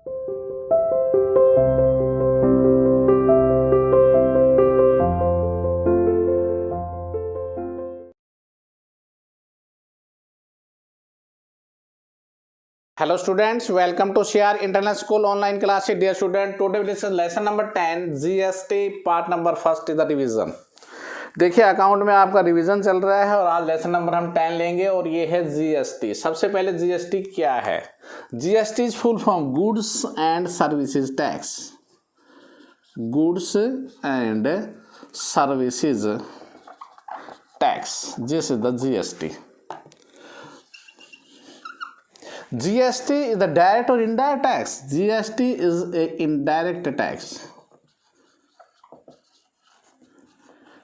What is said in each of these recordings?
Hello students, welcome to CR International School online class. Dear student, today we discuss lesson number 10 GST part number first is the revision. देखिए account में आपका revision चल रहा है और आज lesson number हम 10 लेंगे और ये है जीएसटी। सबसे पहले जीएसटी क्या है? GST is full form goods and services tax. Goods and services tax, this is the GST. GST is the direct or indirect tax? GST is a indirect tax.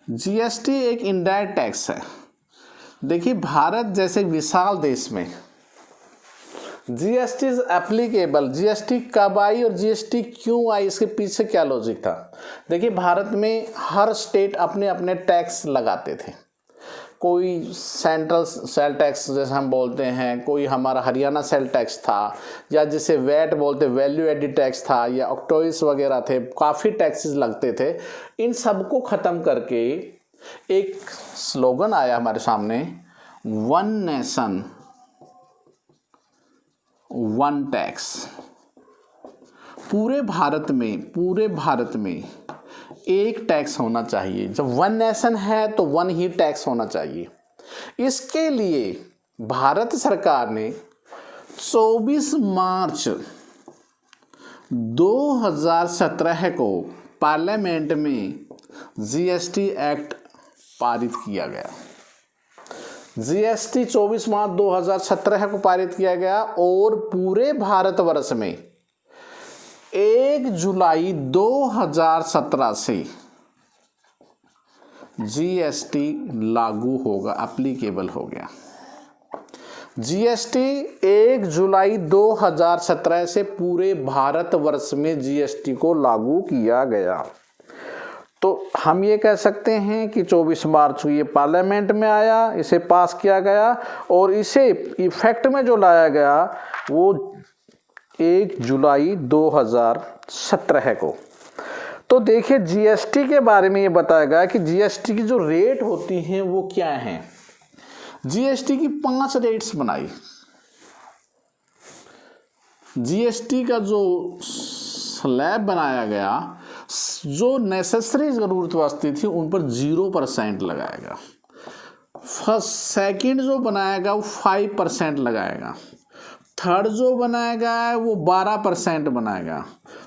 GST एक indirect tax है. देखिए भारत जैसे विशाल देश में GST is applicable. GST कब आई और GST क्यों आई, इसके पीछे क्या लॉजिक था? देखिए भारत में हर स्टेट अपने अपने टैक्स लगाते थे. कोई सेंट्रल सेल टैक्स जैसे हम बोलते हैं, कोई हमारा हरियाणा सेल टैक्स था, या जिसे वैट बोलते वैल्यू एडिड टैक्स था, या ऑक्टोइस वगैरह थे. काफ़ी टैक्सेस लगते थे. इन सबको ख़त्म करके एक स्लोगन आया हमारे सामने, वन नेशन वन टैक्स. पूरे भारत में एक टैक्स होना चाहिए. जब वन नेशन है तो वन ही टैक्स होना चाहिए. इसके लिए भारत सरकार ने 24 मार्च 2017 को पार्लियामेंट में जीएसटी एक्ट पारित किया गया. जीएसटी 24 मार्च 2017 को पारित किया गया और पूरे भारतवर्ष में 1 जुलाई 2017 से जीएसटी लागू होगा, एप्लीकेबल हो गया. जीएसटी 1 जुलाई 2017 से पूरे भारतवर्ष में जीएसटी को लागू किया गया. तो हम ये कह सकते हैं कि 24 मार्च को ये पार्लियामेंट में आया, इसे पास किया गया और इसे इफेक्ट में जो लाया गया वो 1 जुलाई 2017 को. तो देखिए जीएसटी के बारे में ये बताया गया कि जीएसटी की जो रेट होती हैं वो क्या हैं. जीएसटी की 5 रेट्स बनाई. जीएसटी का जो स्लैब बनाया गया, जो नेसेसरी जरूरत वास्ते थी उन पर 0% लगाएगा. फर्स्ट सेकंड जो बनाएगा वो 5% लगाएगा. थर्ड जो बनाएगा वो 12% बनाएगा.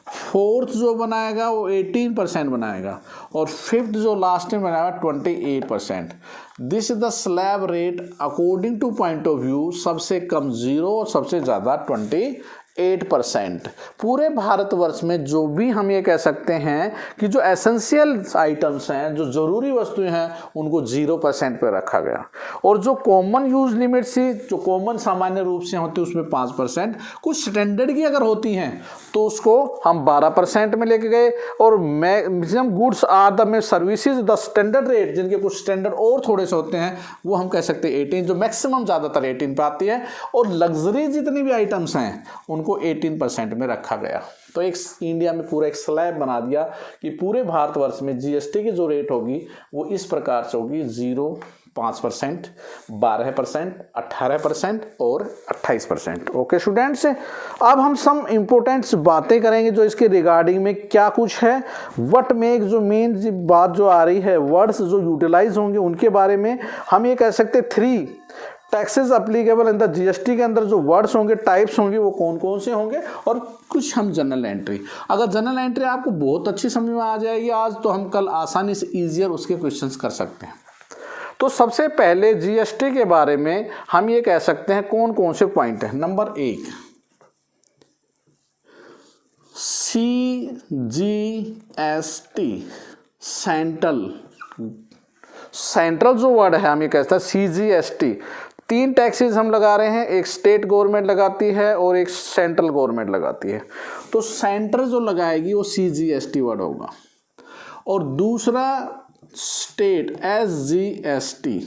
फोर्थ जो बनाएगा वो 18% बनाएगा और फिफ्थ जो लास्ट में बनाएगा 28%. This is the slab rate according two point of view. सबसे कम 0 और सबसे ज़्यादा 28%. पूरे भारतवर्ष में जो भी हम ये कह सकते हैं कि जो एसेंशियल आइटम्स हैं, जो ज़रूरी वस्तुएं हैं, उनको 0% पे रखा गया. और जो कॉमन यूज लिमिट सी, जो कॉमन सामान्य रूप से होती है, उसमें 5%. कुछ स्टैंडर्ड की अगर होती हैं तो उसको हम 12% में लेके गए. और मैक्सिमम गुड्स आर द में सर्विसेज द स्टैंडर्ड रेट, जिनके कुछ स्टैंडर्ड और थोड़े से होते हैं, वो हम कह सकते हैं 18, जो मैक्सिमम ज़्यादातर 18 पे आती है. और लग्जरी जितनी भी आइटम्स हैं उनको 18% में रखा गया. तो एक इंडिया में पूरा एक स्लैब बना दिया कि पूरे भारतवर्ष में जीएसटी की जो रेट होगी वो इस प्रकार से होगी: 0, 5%, 12%, 18% और 28%. ओके स्टूडेंट्स, अब हम सम इम्पोर्टेंट बातें करेंगे जो इसके रिगार्डिंग में क्या कुछ है. व्हाट मेक, जो मेन बात जो आ रही है, वर्ड्स जो यूटिलाइज होंगे उनके बारे में हम ये कह सकते हैं. 3 taxes applicable in the GST के अंदर जो वर्ड्स होंगे, टाइप्स होंगे, वो कौन कौन से होंगे. और कुछ हम जनरल एंट्री. अगर जनरल एंट्री आपको बहुत अच्छी समझ में आ जाएगी आज, तो हम कल आसानी से ईजियर उसके क्वेश्चंस कर सकते हैं. तो सबसे पहले जीएसटी के बारे में हम ये कह सकते हैं कौन कौन से पॉइंट है. नंबर 1, CGST, सेंट्रल जो वर्ड है हम ये कहते हैं CGST. 3 टैक्सेस हम लगा रहे हैं, एक स्टेट गवर्नमेंट लगाती है और एक सेंट्रल गवर्नमेंट लगाती है. तो सेंट्रल जो लगाएगी वो CGST वर्ड होगा. और दूसरा स्टेट SGST.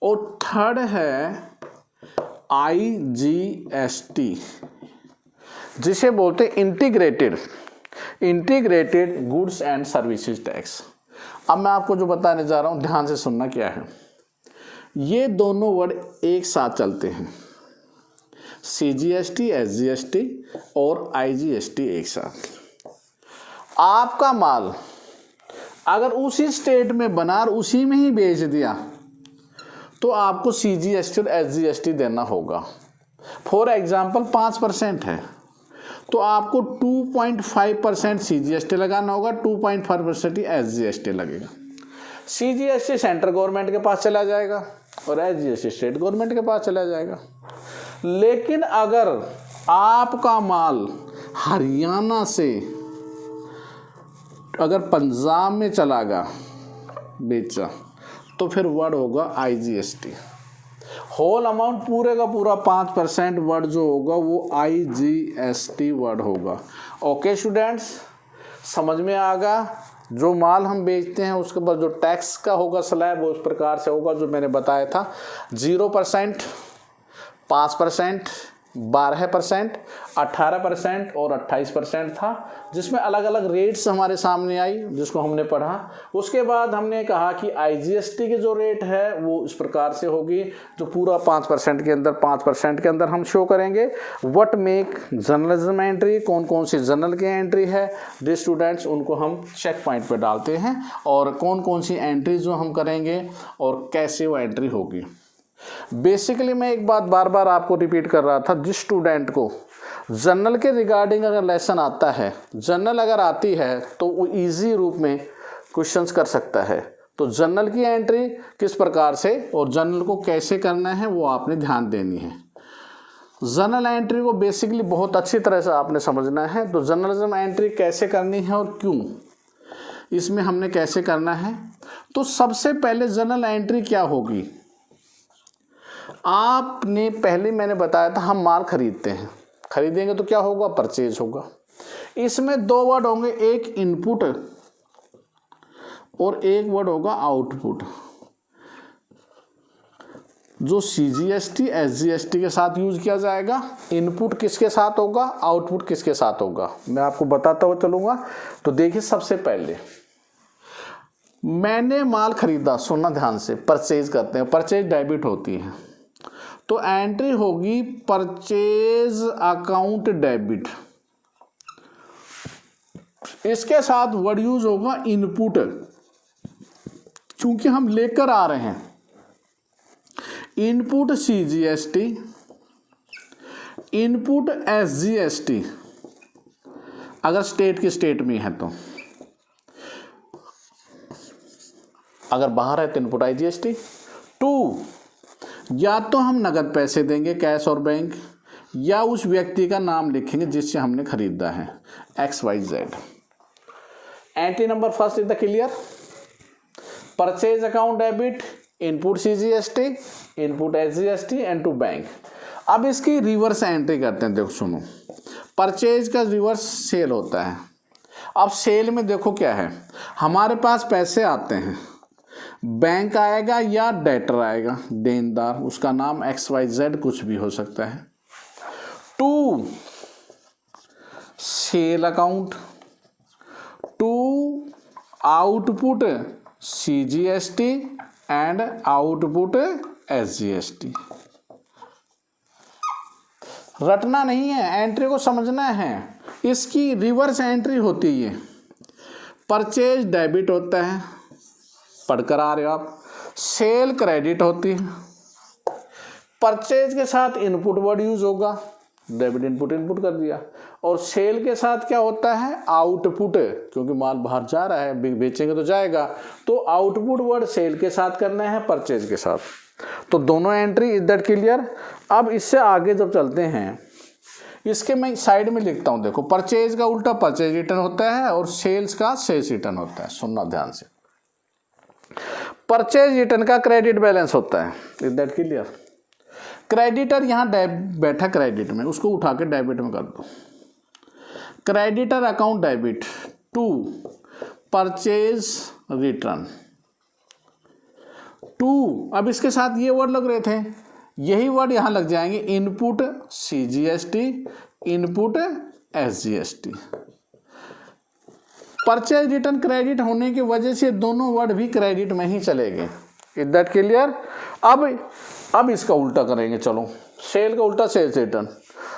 और थर्ड है IGST, जिसे बोलते हैं integrated goods and services tax. अब मैं आपको जो बताने जा रहा हूं ध्यान से सुनना क्या है। ये दोनों वर्ड एक साथ चलते हैं, CGST, SGST और IGST एक साथ। आपका माल अगर उसी स्टेट में बना और उसी में ही बेच दिया तो आपको CGST और SGST देना होगा। फॉर एग्जाम्पल 5% है तो आपको 2.5% CGST लगाना होगा, 2.5% ही SGST लगेगा। CGST सेंट्रल गवर्नमेंट के पास चला जाएगा और SGST स्टेट गवर्नमेंट के पास चला जाएगा। लेकिन अगर आपका माल हरियाणा से अगर पंजाब में चला गया बेचा तो फिर वर्ड होगा IGST। होल अमाउंट पूरे का पूरा 5% वर्ड जो होगा वो IGST वर्ड होगा। ओके स्टूडेंट्स, समझ में आ गया। जो माल हम बेचते हैं उसके बाद जो टैक्स का होगा स्लैब वो उस प्रकार से होगा जो मैंने बताया था, 0%, 5%, 12%, 18% और 28% था, जिसमें अलग अलग रेट्स हमारे सामने आई जिसको हमने पढ़ा। उसके बाद हमने कहा कि IGST की जो रेट है वो इस प्रकार से होगी, जो पूरा 5% के अंदर 5% के अंदर हम शो करेंगे। व्हाट मेक जर्नलिज्म एंट्री, कौन कौन सी जर्नल की एंट्री है डी स्टूडेंट्स, उनको हम चेक पॉइंट पे डालते हैं, और कौन कौन सी एंट्री जो हम करेंगे और कैसे वो एंट्री होगी। बेसिकली मैं एक बात बार बार आपको रिपीट कर रहा था, जिस स्टूडेंट को जर्नल के रिगार्डिंग अगर लेसन आता है, जर्नल अगर आती है तो वो इजी रूप में क्वेश्चंस कर सकता है। तो जर्नल की एंट्री किस प्रकार से और जर्नल को कैसे करना है वो आपने ध्यान देनी है। जर्नल एंट्री को बेसिकली बहुत अच्छी तरह से आपने समझना है। तो जर्नलिज्म एंट्री कैसे करनी है और क्यों, इसमें हमने कैसे करना है। तो सबसे पहले जर्नल एंट्री क्या होगी, आपने पहले मैंने बताया था हम माल खरीदते हैं, खरीदेंगे तो क्या होगा, परचेज होगा। इसमें दो वर्ड होंगे, एक इनपुट और एक वर्ड होगा आउटपुट, जो CGST SGST के साथ यूज किया जाएगा। इनपुट किसके साथ होगा, आउटपुट किसके साथ होगा, मैं आपको बताता हुआ चलूंगा। तो देखिए, सबसे पहले मैंने माल खरीदा, सुनना ध्यान से, परचेज करते हैं, परचेज डेबिट होती है, तो एंट्री होगी परचेज अकाउंट डेबिट। इसके साथ वर्ड यूज होगा इनपुट, क्योंकि हम लेकर आ रहे हैं। इनपुट CGST, इनपुट SGST अगर स्टेट की स्टेट में है तो, अगर बाहर है तो इनपुट IGST। 2, या तो हम नगद पैसे देंगे कैश और बैंक, या उस व्यक्ति का नाम लिखेंगे जिससे हमने खरीदा है, XYZ। Entry number first is the clear, purchase account debit, input CGST, input SGST and to bank. अब इसकी रिवर्स एंट्री करते हैं। देखो सुनो, परचेज का रिवर्स सेल होता है। अब सेल में देखो क्या है, हमारे पास पैसे आते हैं, बैंक आएगा या डेटर आएगा, देनदार, उसका नाम XYZ कुछ भी हो सकता है। 2, sale account. 2, output CGST and output SGST। रटना नहीं है, एंट्री को समझना है। इसकी रिवर्स एंट्री होती है, परचेज डेबिट होता है, पढ़कर आ रहे हो आप, सेल क्रेडिट होती है, परचेज के साथ इनपुट वर्ड यूज होगा, डेबिट इनपुट, इनपुट कर दिया, और सेल के साथ क्या होता है, आउटपुट, क्योंकि माल बाहर जा रहा है, बेचेंगे तो जाएगा, तो आउटपुट वर्ड सेल के साथ करना है, परचेज के साथ। तो दोनों एंट्री इज दैट क्लियर। अब इससे आगे जब चलते हैं, इसके मैं साइड में लिखता हूं, देखो, परचेज का उल्टा परचेज रिटर्न होता है और सेल्स का सेल्स रिटर्न होता है। सुनना ध्यान से, परचेज रिटर्न का क्रेडिट बैलेंस होता है, इज दैट क्लियर। क्रेडिटर यहां बैठा क्रेडिट में, उसको उठा के डेबिट में कर दो, creditor account debit. 2, purchase return. 2, अब इसके साथ ये वर्ड लग रहे थे, यही वर्ड यहाँ लग जाएंगे, input CGST, input SGST। Purchase return credit होने की वजह से दोनों वर्ड भी क्रेडिट में ही चलेंगे। Is that clear? अब इसका उल्टा करेंगे। चलो, सेल का उल्टा sales return.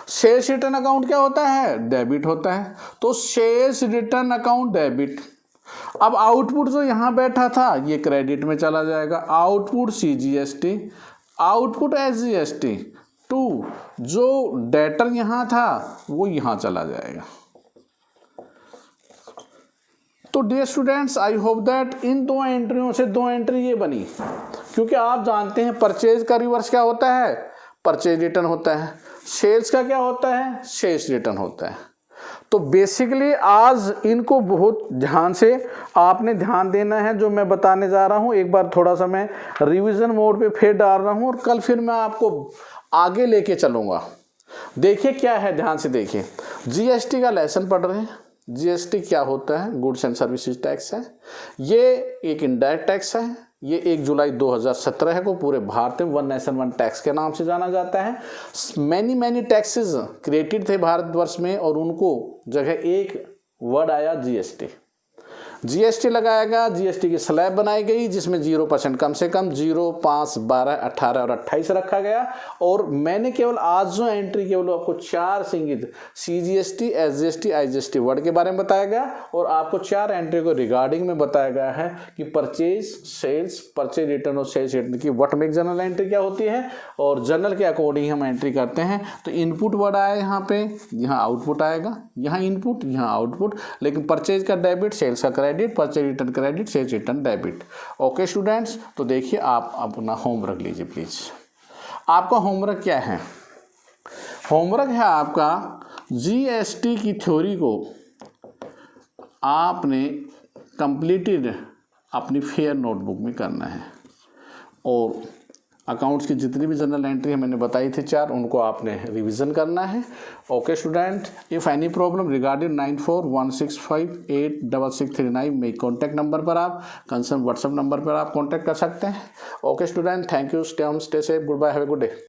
Sales return account क्या होता है? डेबिट होता है। तो सेल्स रिटर्न अकाउंट डेबिट। अब आउटपुट जो यहाँ बैठा था ये क्रेडिट में चला जाएगा। Output CGST, output SGST। 2 जो डेटर यहाँ था वो यहाँ चला जाएगा। तो dear students, I hope that in 2 एंट्रियों से 2 एंट्री ये बनी, क्योंकि आप जानते हैं परचेज का रिवर्स क्या होता है? परचेज रिटर्न होता है। सेल्स का क्या होता है? सेल्स रिटर्न होता है। तो बेसिकली आज इनको बहुत ध्यान से आपने ध्यान देना है। जो मैं बताने जा रहा हूँ एक बार थोड़ा सा मैं रिवीजन मोड पे फिर डाल रहा हूँ, और कल फिर मैं आपको आगे लेके चलूँगा। देखिए क्या है, ध्यान से देखिए। GST का लेसन पढ़ रहे हैं। GST क्या होता है? गुड्स एंड सर्विसेज टैक्स है। ये एक इनडायरेक्ट टैक्स है। ये 1 जुलाई 2017 को पूरे भारत में 1 नेशन 1 टैक्स के नाम से जाना जाता है। मैनी टैक्सेस क्रिएटेड थे भारतवर्ष में, और उनको जगह एक वर्ड आया GST। GST लगाया गया, GST की स्लैब बनाई गई जिसमें 0% कम से कम 0, 5, 12, 18 और 28 रखा गया। और मैंने केवल आज जो एंट्री केवल आपको 4 इंगित CGST, SGST, IGST वर्ड के बारे में बताया गया, और आपको 4 एंट्री को रिगार्डिंग में बताया गया है कि परचेज, सेल्स, परचेज रिटर्न और सेल्स रिटर्न की व्हाट मेक जनरल एंट्री क्या होती है, और जनरल के अकॉर्डिंग हम एंट्री करते हैं। तो इनपुट वर्ड आया यहाँ पे, यहाँ आउटपुट आएगा, यहाँ इनपुट, यहाँ आउटपुट। लेकिन परचेज का डेबिट, सेल्स का credit, purchase return credit, sales return debit. Okay students, तो देखिए आप अपना होमवर्क लीजिए प्लीज। आपका होमवर्क क्या है? होमवर्क है आपका GST की थ्योरी को आपने कंप्लीटेड अपनी फेयर नोटबुक में करना है, और अकाउंट्स की जितनी भी जनरल एंट्री मैंने बताई थी 4, उनको आपने रिवीजन करना है। Okay student, if any problem regarding 9416586639 में कॉन्टैक्ट नंबर पर आप कंसर्न व्हाट्सएप नंबर पर आप कॉन्टैक्ट कर सकते हैं। Okay student, thank you, stay home, stay safe, goodbye, have a good day.